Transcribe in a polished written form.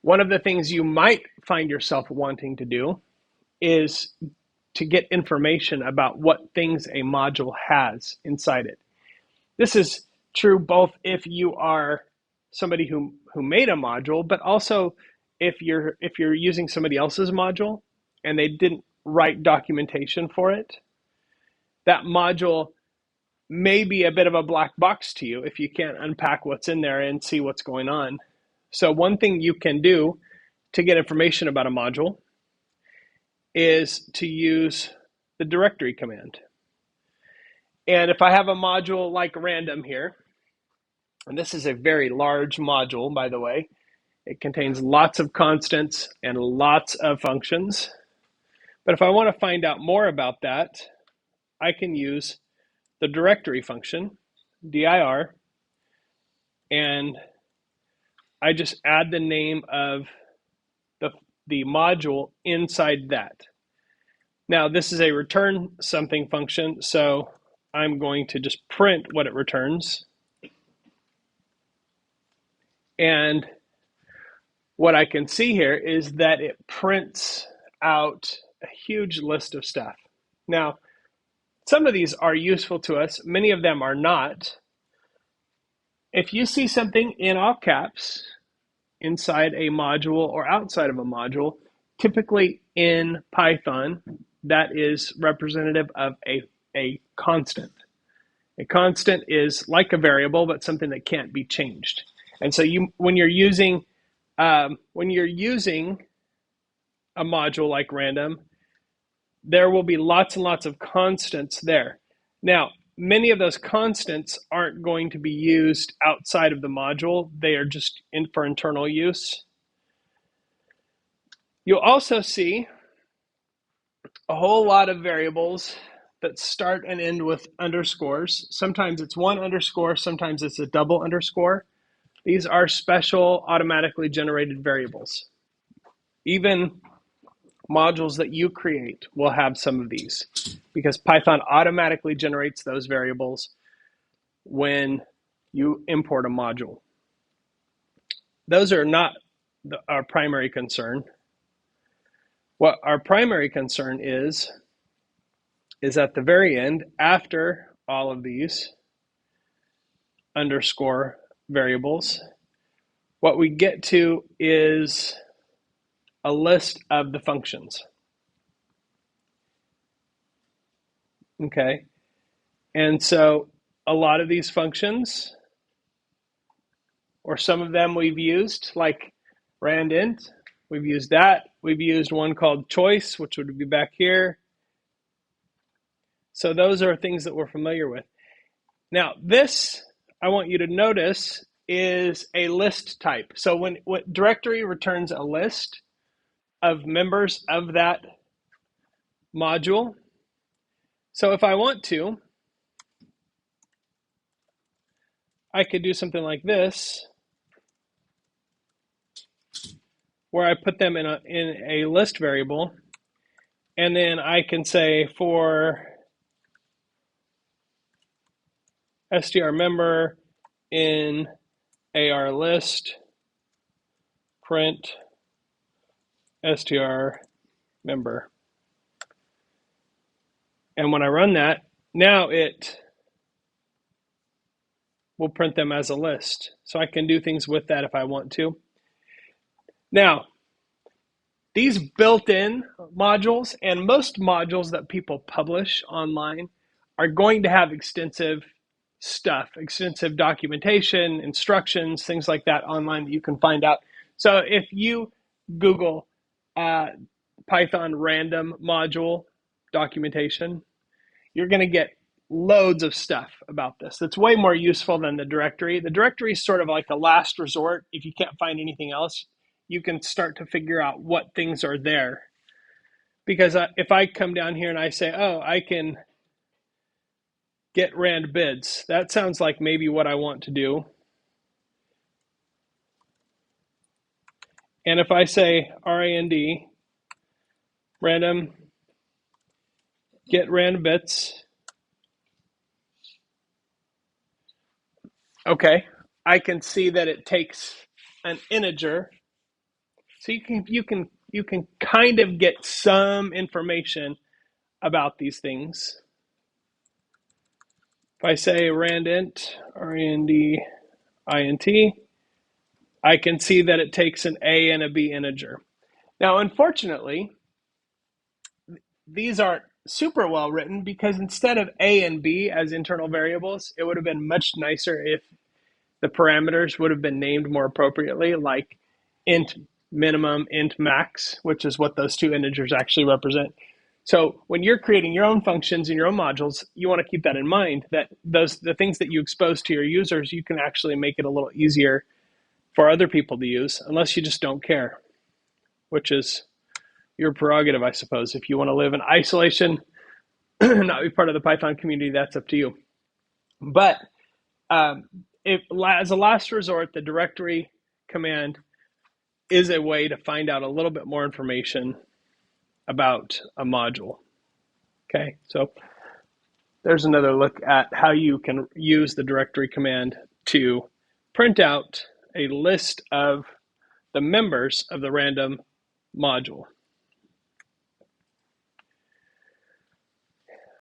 One of the things you might find yourself wanting to do is to get information about what things a module has inside it. This is true both if you are somebody who made a module, but also if you're using somebody else's module and they didn't write documentation for it. That module may be a bit of a black box to you if you can't unpack what's in there and see what's going on. So one thing you can do to get information about a module is to use the directory command. And if I have a module like random here, and this is a very large module, by the way, it contains lots of constants and lots of functions. But if I want to find out more about that, I can use the directory function, dir, and I just add the name of the module inside that. Now, this is a return something function, so I'm going to just print what it returns. And what I can see here is that it prints out a huge list of stuff. Now, some of these are useful to us. Many of them are not. If you see something in all caps inside a module or outside of a module, typically in Python, that is representative of a constant. A constant is like a variable, but something that can't be changed. And so when you're using a module like random, there will be lots and lots of constants there. Now, many of those constants aren't going to be used outside of the module. They are just for internal use. You'll also see a whole lot of variables that start and end with underscores. Sometimes it's one underscore, sometimes it's a double underscore. These are special automatically generated variables. Even modules that you create will have some of these because Python automatically generates those variables when you import a module. Those are not our primary concern. What our primary concern is at the very end, after all of these underscore variables, what we get to is a list of the functions. Okay, and so a lot of these functions, or some of them we've used, like randint, we've used that. We've used one called choice, which would be back here. So those are things that we're familiar with. Now, this, I want you to notice, is a list type. So when directory returns a list of members of that module. So if I want to, I could do something like this, where I put them in a list variable, and then I can say for str member in AR list, print str member. And when I run that, now it will print them as a list. So I can do things with that if I want to. Now, these built-in modules and most modules that people publish online are going to have extensive stuff, extensive documentation, instructions, things like that online that you can find out. So if you Google Python random module documentation, you're going to get loads of stuff about this. That's way more useful than the directory. The directory is sort of like a last resort. If you can't find anything else, you can start to figure out what things are there. Because if I come down here and I say, oh, I can get rand bids, that sounds like maybe what I want to do. And if I say rand random get rand bits, okay, I can see that it takes an integer So you can kind of get some information about these things. If I say randint, R-A-N-D-I-N-T, I can see that it takes an A and a B integer. Now, unfortunately, these aren't super well written because instead of A and B as internal variables, it would have been much nicer if the parameters would have been named more appropriately, like int minimum, int max, which is what those two integers actually represent. So when you're creating your own functions in your own modules, you want to keep that in mind, that the things that you expose to your users, you can actually make it a little easier for other people to use, unless you just don't care, which is your prerogative, I suppose. If you want to live in isolation, not be part of the Python community, that's up to you. But as a last resort, the directory command is a way to find out a little bit more information about a module. Okay, so there's another look at how you can use the directory command to print out a list of the members of the random module.